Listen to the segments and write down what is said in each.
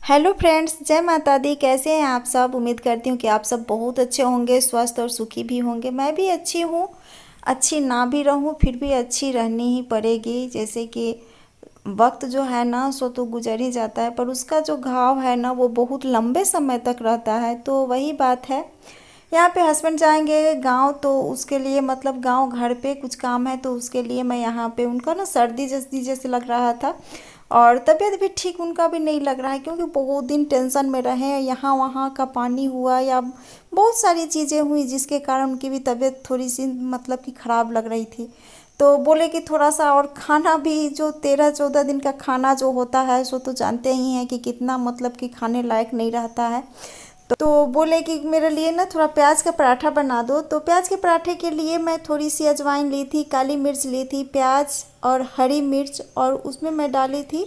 Hello friends, जय माता दी। कैसे हैं आप सब? उम्मीद करती हूँ कि आप सब बहुत अच्छे होंगे, स्वस्थ और सुखी भी होंगे। मैं भी अच्छी हूँ। अच्छी ना भी रहूँ फिर भी अच्छी रहनी ही पड़ेगी। जैसे कि वक्त जो है ना सो तो गुजर ही जाता है, पर उसका जो घाव है ना वो बहुत लंबे समय तक रहता है। तो वही बात है। यहाँ पे हस्बैंड जाएंगे गांव, तो उसके लिए मतलब गांव घर पे कुछ काम है, तो उसके लिए मैं यहाँ पे उनका ना सर्दी जैसी जैसे लग रहा था। और तबीयत भी ठीक उनका भी नहीं लग रहा है, क्योंकि बहुत दिन टेंशन में रहे। यहाँ वहाँ का पानी हुआ या बहुत सारी चीज़ें हुई जिसके कारण उनकी भी तबीयत थोड़ी सी मतलब कि ख़राब लग रही थी। तो बोले कि थोड़ा सा और खाना भी, जो 13-14 दिन का खाना जो होता है सो तो जानते ही हैं कि कितना मतलब कि खाने लायक नहीं रहता है। तो बोले कि मेरे लिए ना थोड़ा प्याज का पराठा बना दो। तो प्याज के पराठे के लिए मैं थोड़ी सी अजवाइन ली थी, काली मिर्च ली थी, प्याज और हरी मिर्च, और उसमें मैं डाली थी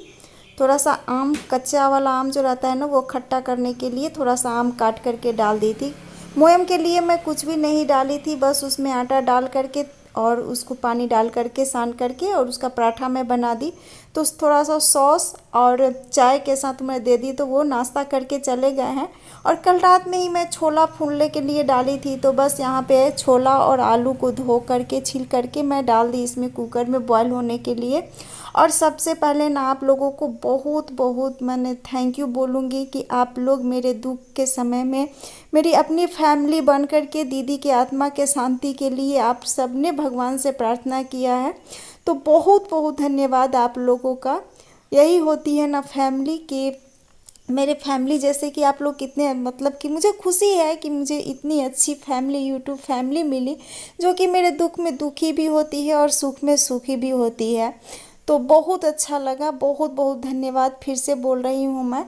थोड़ा सा आम। कच्चा वाला आम जो रहता है ना वो खट्टा करने के लिए थोड़ा सा आम काट करके डाल दी थी। मोयम के लिए मैं कुछ भी नहीं डाली थी, बस उसमें आटा डाल करके और उसको पानी डाल करके सान करके और उसका पराठा मैं बना दी। तो थोड़ा सा सॉस और चाय के साथ मैं दे दी, तो वो नाश्ता करके चले गए हैं। और कल रात में ही मैं छोला फूलने के लिए डाली थी, तो बस यहाँ पे छोला और आलू को धो करके छील करके मैं डाल दी इसमें कुकर में बॉयल होने के लिए। और सबसे पहले ना आप लोगों को बहुत बहुत मैंने थैंक यू बोलूँगी कि आप लोग मेरे दुख के समय में मेरी अपनी फैमिली बन कर के दीदी के आत्मा के शांति के लिए आप सब ने भगवान से प्रार्थना किया है। तो बहुत बहुत धन्यवाद आप लोगों का। यही होती है ना फैमिली, कि मेरे फैमिली जैसे कि आप लोग कितने मतलब कि मुझे खुशी है कि मुझे इतनी अच्छी फैमिली, यूट्यूब फैमिली मिली, जो कि मेरे दुख में दुखी भी होती है और सुख में सुखी भी होती है। तो बहुत अच्छा लगा। बहुत बहुत धन्यवाद फिर से बोल रही हूँ मैं।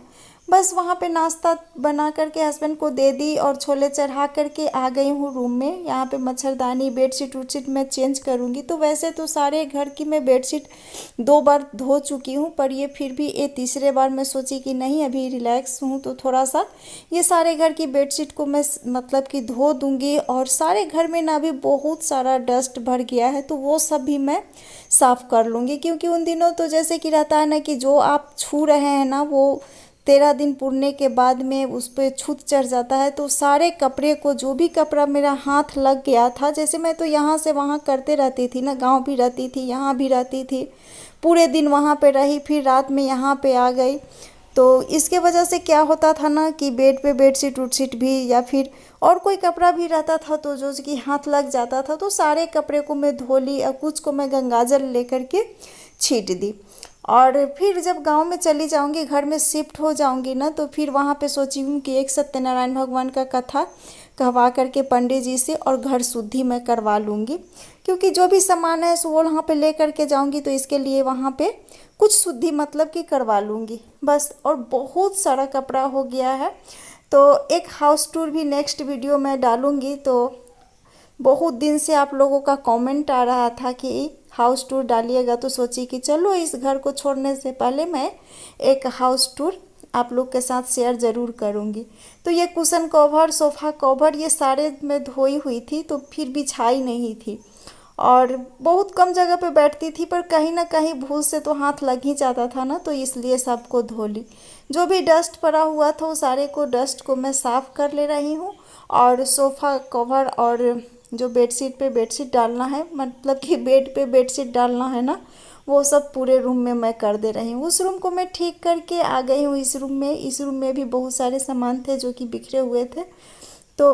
बस वहाँ पे नाश्ता बना करके हस्बैंड को दे दी और छोले चढ़ा करके आ गई हूँ रूम में। यहाँ पे मच्छरदानी, बेडशीट उडशीट मैं चेंज करूँगी। तो वैसे तो सारे घर की मैं बेडशीट 2 बार धो चुकी हूँ, पर ये फिर भी ये तीसरे बार मैं सोची कि नहीं, अभी रिलैक्स हूँ तो थोड़ा सा ये सारे घर की बेडशीट को मैं मतलब कि धो दूँगी। और सारे घर में ना भी बहुत सारा डस्ट भर गया है, तो वो सब भी मैं साफ़ कर लूँगी। क्योंकि उन दिनों तो जैसे कि रहता है ना कि जो आप छू रहे हैं ना वो 13 दिन पुरने के बाद में उस पर छूत चढ़ जाता है। तो सारे कपड़े को, जो भी कपड़ा मेरा हाथ लग गया था, जैसे मैं तो यहाँ से वहाँ करते रहती थी ना, गांव भी रहती थी, यहाँ भी रहती थी, पूरे दिन वहाँ पे रही, फिर रात में यहाँ पे आ गई। तो इसके वजह से क्या होता था ना कि बेड पे बेडशीट उडशीट भी या फिर और कोई कपड़ा भी रहता था तो जो कि हाथ लग जाता था, तो सारे कपड़े को मैं धो ली और कुछ को मैं गंगाजल लेकर के छीट दी। और फिर जब गांव में चली जाऊंगी, घर में शिफ्ट हो जाऊंगी ना, तो फिर वहाँ पे सोची हूँ कि एक सत्यनारायण भगवान का कथा कहवा करके पंडित जी से और घर शुद्धि मैं करवा लूँगी। क्योंकि जो भी सामान है सो वो वहाँ पे ले करके जाऊँगी, तो इसके लिए वहाँ पे कुछ शुद्धि मतलब कि करवा लूँगी बस। और बहुत सारा कपड़ा हो गया है। तो एक हाउस टूर भी नेक्स्ट वीडियो में डालूँगी। तो बहुत दिन से आप लोगों का कमेंट आ रहा था कि हाउस टूर डालिएगा, तो सोची कि चलो इस घर को छोड़ने से पहले मैं एक हाउस टूर आप लोग के साथ शेयर ज़रूर करूँगी। तो ये कुशन कवर, सोफ़ा कवर, ये सारे मैं धोई हुई थी, तो फिर बिछाई नहीं थी। और बहुत कम जगह पे बैठती थी, पर कहीं ना कहीं भूल से तो हाथ लग ही जाता था ना, तो इसलिए सबको धो ली। जो भी डस्ट पड़ा हुआ था वो सारे को डस्ट को मैं साफ़ कर ले रही हूँ। और सोफ़ा कवर और जो बेडशीट पे बेडशीट डालना है, मतलब कि बेड पे बेडशीट डालना है ना, वो सब पूरे रूम में मैं कर दे रही हूँ। उस रूम को मैं ठीक करके आ गई हूँ इस रूम में। इस रूम में भी बहुत सारे सामान थे जो कि बिखरे हुए थे, तो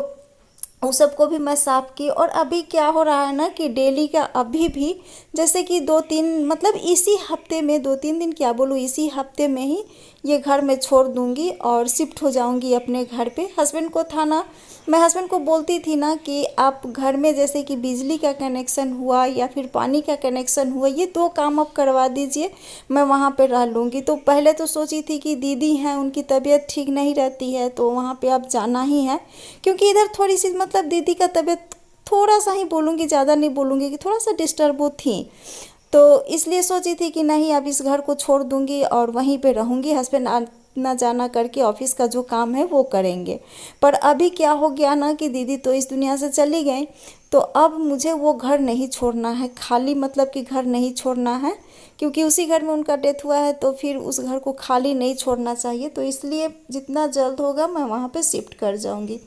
उस सबको भी मैं साफ़ की। और अभी क्या हो रहा है ना कि डेली का अभी भी जैसे कि 2-3 मतलब इसी हफ्ते में, 2-3 दिन क्या बोलूँ, इसी हफ्ते में ही ये घर मैं छोड़ दूँगी और शिफ्ट हो जाऊँगी अपने घर पे। हस्बैंड को था ना, मैं हस्बैंड को बोलती थी ना कि आप घर में जैसे कि बिजली का कनेक्शन हुआ या फिर पानी का कनेक्शन हुआ, ये 2 काम आप करवा दीजिए, मैं वहाँ पे रह लूँगी। तो पहले तो सोची थी कि दीदी हैं, उनकी तबीयत ठीक नहीं रहती है, तो वहाँ पे आप जाना ही है। क्योंकि इधर थोड़ी सी मतलब दीदी का तबीयत थोड़ा सा ही बोलूँगी, ज़्यादा नहीं बोलूँगी, कि थोड़ा सा डिस्टर्ब वो थी। तो इसलिए सोची थी कि नहीं, अब इस घर को छोड़ दूँगी और वहीं पे रहूँगी। हस्बैंड आना जाना करके ऑफिस का जो काम है वो करेंगे। पर अभी क्या हो गया ना कि दीदी तो इस दुनिया से चली गई, तो अब मुझे वो घर नहीं छोड़ना है, खाली मतलब कि घर नहीं छोड़ना है, क्योंकि उसी घर में उनका डेथ हुआ है, तो फिर उस घर को खाली नहीं छोड़ना चाहिए। तो इसलिए जितना जल्द होगा मैं वहाँ पे शिफ्ट कर जाऊँगी।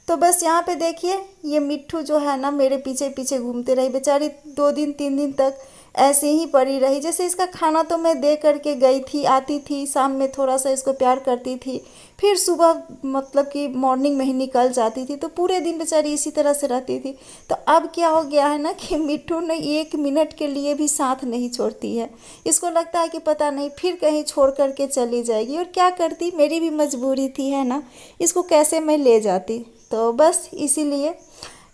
तो बस यहाँ पे देखिए, ये मिट्ठू जो है ना मेरे पीछे पीछे घूमते रही, बेचारी 2 दिन 3 दिन तक ऐसे ही पड़ी रही। जैसे इसका खाना तो मैं दे करके गई थी, आती थी शाम में थोड़ा सा इसको प्यार करती थी, फिर सुबह मतलब कि मॉर्निंग में ही निकल जाती थी, तो पूरे दिन बेचारी इसी तरह से रहती थी। तो अब क्या हो गया है ना कि मिट्ठू ने 1 मिनट के लिए भी साथ नहीं छोड़ती है। इसको लगता है कि पता नहीं फिर कहीं छोड़ करके चली जाएगी, और क्या करती, मेरी भी मजबूरी थी है ना, इसको कैसे मैं ले जाती। तो बस इसीलिए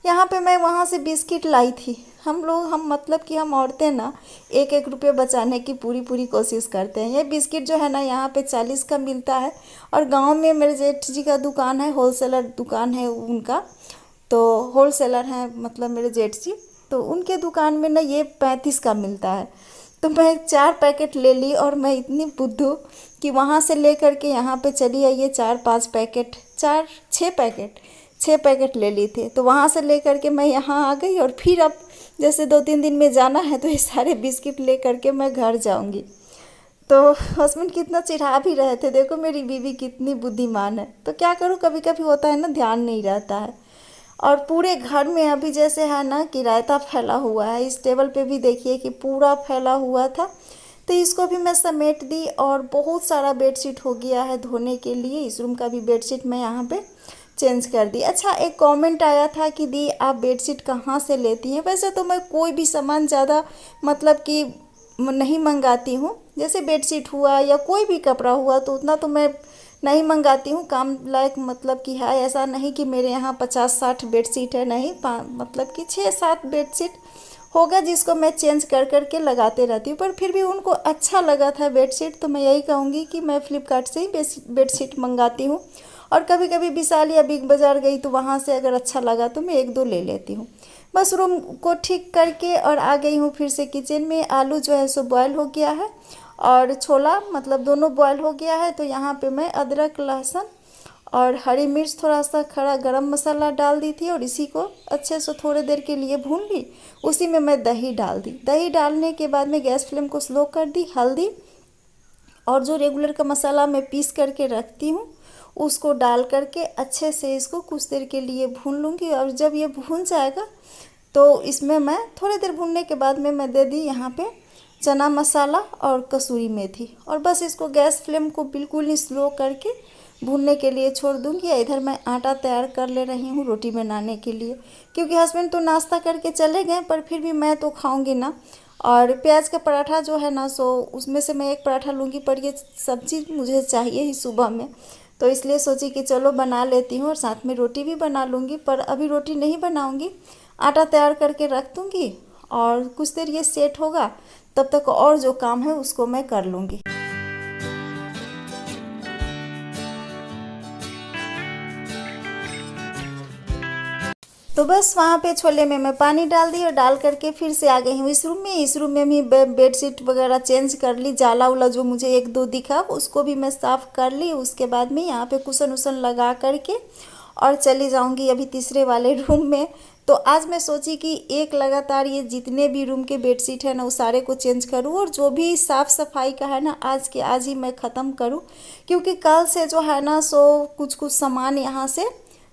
यहाँ पे मैं वहाँ से बिस्किट लाई थी। हम मतलब कि हम औरतें ना 1-1 रुपये बचाने की पूरी पूरी कोशिश करते हैं। ये बिस्किट जो है ना यहाँ पे 40 का मिलता है, और गांव में मेरे जेठ जी का दुकान है, होलसेलर दुकान है उनका, तो होलसेलर हैं मतलब मेरे जेठ जी, तो उनके दुकान में ना ये 35 का मिलता है। तो मैं 4 पैकेट ले ली, और मैं इतनी बुद्धू कि वहाँ से ले करके यहाँ पे चली आई, ये 4-5 पैकेट, 6 पैकेट ले ली थी। तो वहाँ से ले करके मैं यहाँ आ गई, और फिर अब जैसे 2-3 दिन में जाना है, तो ये सारे बिस्किट ले करके मैं घर जाऊँगी। तो हस्बैंड कितना चिढ़ा भी रहे थे, देखो मेरी बीवी कितनी बुद्धिमान है। तो क्या करूँ, कभी कभी होता है ना, ध्यान नहीं रहता है। और पूरे घर में अभी जैसे है ना कि रायता फैला हुआ है, इस टेबल पे भी देखिए कि पूरा फैला हुआ था। तो इसको भी मैं समेट दी, और बहुत सारा बेडशीट हो गया है धोने के लिए। इस रूम का भी बेडशीट मैं यहाँ पे चेंज कर दी। अच्छा, एक कमेंट आया था कि दी आप बेडशीट कहाँ से लेती हैं। वैसे तो मैं कोई भी सामान ज़्यादा मतलब कि नहीं मंगाती हूँ, जैसे बेडशीट हुआ या कोई भी कपड़ा हुआ तो उतना तो मैं नहीं मंगाती हूँ, काम लायक मतलब कि है। ऐसा नहीं कि मेरे यहाँ 50-60 बेडशीट है, नहीं, मतलब कि 6-7 बेडशीट होगा जिसको मैं चेंज कर करके लगाते रहती हूँ। पर फिर भी उनको अच्छा लगा था बेडशीट, तो मैं यही कहूँगी कि मैं फ़्लिपकार्ट से ही बेडशीट मंगाती हूँ। और कभी कभी विशाल या बिग बाज़ार गई तो वहाँ से अगर अच्छा लगा तो मैं 1-2 ले लेती हूँ। बस रूम को ठीक करके और आ गई हूँ फिर से किचन में। आलू जो है सो बॉयल हो गया है, और छोला मतलब दोनों बॉयल हो गया है। तो यहाँ पे मैं अदरक, लहसुन और हरी मिर्च, थोड़ा सा खड़ा गरम मसाला डाल दी थी, और इसी को अच्छे से थोड़ी देर के लिए भून ली। उसी में मैं दही डाल दी। दही डालने के बाद में गैस फ्लेम को स्लो कर दी। हल्दी और जो रेगुलर का मसाला मैं पीस करके रखती हूँ उसको डाल करके अच्छे से इसको कुछ देर के लिए भून लूँगी। और जब ये भून जाएगा तो इसमें मैं थोड़ी देर भूनने के बाद में मैं दे दी यहाँ पे चना मसाला और कसूरी मेथी, और बस इसको गैस फ्लेम को बिल्कुल ही स्लो करके भूनने के लिए छोड़ दूँगी। इधर मैं आटा तैयार कर ले रही हूँ रोटी बनाने के लिए, क्योंकि हस्बैंड तो नाश्ता करके चले गए, पर फिर भी मैं तो खाऊँगी ना। और प्याज का पराठा जो है ना सो उसमें से मैं एक पराठा लूँगी, पर ये सब्ज़ी मुझे चाहिए ही सुबह में, तो इसलिए सोची कि चलो बना लेती हूँ, और साथ में रोटी भी बना लूँगी। पर अभी रोटी नहीं बनाऊँगी, आटा तैयार करके रख दूँगी, और कुछ देर ये सेट होगा तब तक और जो काम है उसको मैं कर लूँगी। तो बस वहाँ पे छोले में मैं पानी डाल दी, और डाल करके फिर से आ गई हूँ इस रूम में। इस रूम में भी बेडशीट वगैरह चेंज कर ली, जाला उला जो मुझे 1-2 दिखा उसको भी मैं साफ़ कर ली। उसके बाद में यहाँ पे कुशन उसन लगा करके और चली जाऊँगी अभी तीसरे वाले रूम में। तो आज मैं सोची कि एक लगातार ये जितने भी रूम के बेडशीट है ना वो सारे को चेंज करूँ, और जो भी साफ़ सफाई का है ना आज के आज ही मैं ख़त्म करूँ, क्योंकि कल से जो है ना सो कुछ कुछ सामान यहाँ से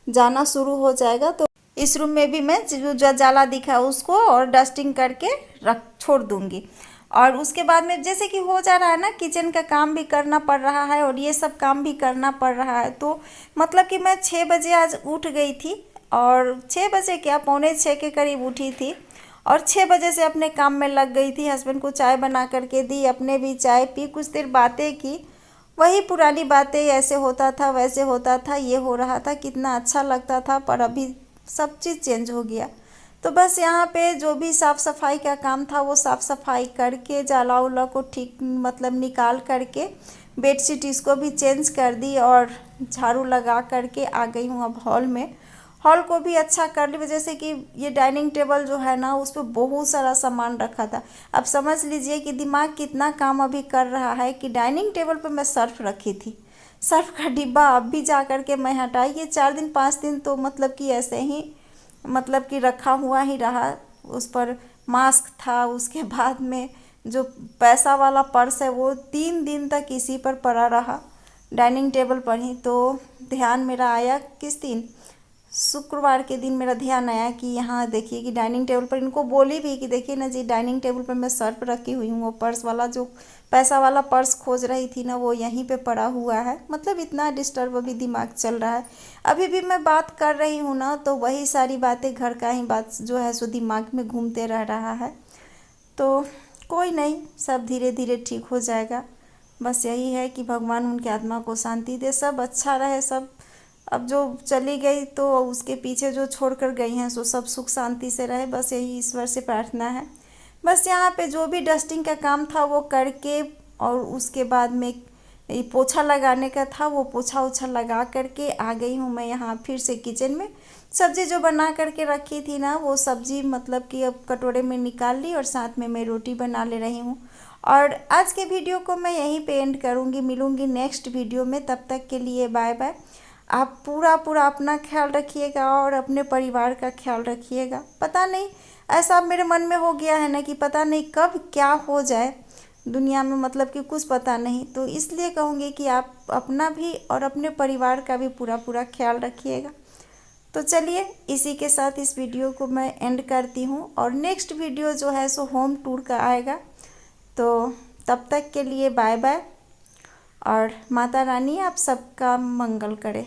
जाना शुरू हो जाएगा। तो इस रूम में भी मैं जो जाला दिखा उसको और डस्टिंग करके रख छोड़ दूँगी। और उसके बाद में जैसे कि हो जा रहा है ना, किचन का काम भी करना पड़ रहा है और ये सब काम भी करना पड़ रहा है। तो मतलब कि मैं 6 बजे आज उठ गई थी, और 6 बजे क्या 5:45 के करीब उठी थी, और 6 बजे से अपने काम में लग गई थी। हस्बैंड को चाय बना करके दी, अपने भी चाय पी, कुछ देर बातें की, वही पुरानी बातें, ऐसे होता था वैसे होता था, ये हो रहा था, कितना अच्छा लगता था। पर अभी सब चीज़ चेंज हो गया। तो बस यहाँ पे जो भी साफ़ सफाई का काम था वो साफ़ सफाई करके जाला उला को ठीक मतलब निकाल करके बेडशीट इसको भी चेंज कर दी, और झाड़ू लगा करके आ गई हूँ अब हॉल में। हॉल को भी अच्छा कर ली, जैसे कि ये डाइनिंग टेबल जो है ना उस पर बहुत सारा सामान रखा था। अब समझ लीजिए कि दिमाग कितना काम अभी कर रहा है कि डाइनिंग टेबल पर मैं सर्फ रखी थी, सर्फ का डिब्बा अब भी जा कर के मैं हटाई। ये 4 दिन 5 दिन तो मतलब कि ऐसे ही मतलब कि रखा हुआ ही रहा। उस पर मास्क था, उसके बाद में जो पैसा वाला पर्स है वो 3 दिन तक इसी पर पड़ा रहा, डाइनिंग टेबल पर ही। तो ध्यान मेरा आया किस दिन, शुक्रवार के दिन मेरा ध्यान आया कि यहाँ देखिए कि डाइनिंग टेबल पर, इनको बोली भी कि देखिए ना जी डाइनिंग टेबल पर मैं सर्फ रखी हुई हूँ, वो पर्स वाला जो पैसा वाला पर्स खोज रही थी ना वो यहीं पे पड़ा हुआ है। मतलब इतना डिस्टर्ब अभी दिमाग चल रहा है। अभी भी मैं बात कर रही हूँ ना तो वही सारी बातें, घर का ही बात जो है सो दिमाग में घूमते रह रहा है। तो कोई नहीं, सब धीरे धीरे ठीक हो जाएगा। बस यही है कि भगवान उनकी आत्मा को शांति दे, सब अच्छा रहे सब। अब जो चली गई तो उसके पीछे जो छोड़ कर गई हैं सो सब सुख शांति से रहे, बस यही ईश्वर से प्रार्थना है। बस यहाँ पे जो भी डस्टिंग का काम था वो करके, और उसके बाद में ये पोछा लगाने का था, वो पोछा ओछा लगा करके आ गई हूँ मैं यहाँ फिर से किचन में। सब्ज़ी जो बना करके रखी थी ना वो सब्ज़ी मतलब कि अब कटोरे में निकाल ली, और साथ में मैं रोटी बना ले रही हूँ। और आज के वीडियो को मैं यहीं पे एंड करूँगी, मिलूँगी नेक्स्ट वीडियो में। तब तक के लिए बाय बाय। आप पूरा पूरा अपना ख्याल रखिएगा और अपने परिवार का ख्याल रखिएगा। पता नहीं, ऐसा मेरे मन में हो गया है ना कि पता नहीं कब क्या हो जाए दुनिया में, मतलब कि कुछ पता नहीं। तो इसलिए कहूँगी कि आप अपना भी और अपने परिवार का भी पूरा पूरा ख्याल रखिएगा। तो चलिए इसी के साथ इस वीडियो को मैं एंड करती हूँ, और नेक्स्ट वीडियो जो है सो होम टूर का आएगा। तो तब तक के लिए बाय बाय, और माता रानी आप सबका मंगल करे।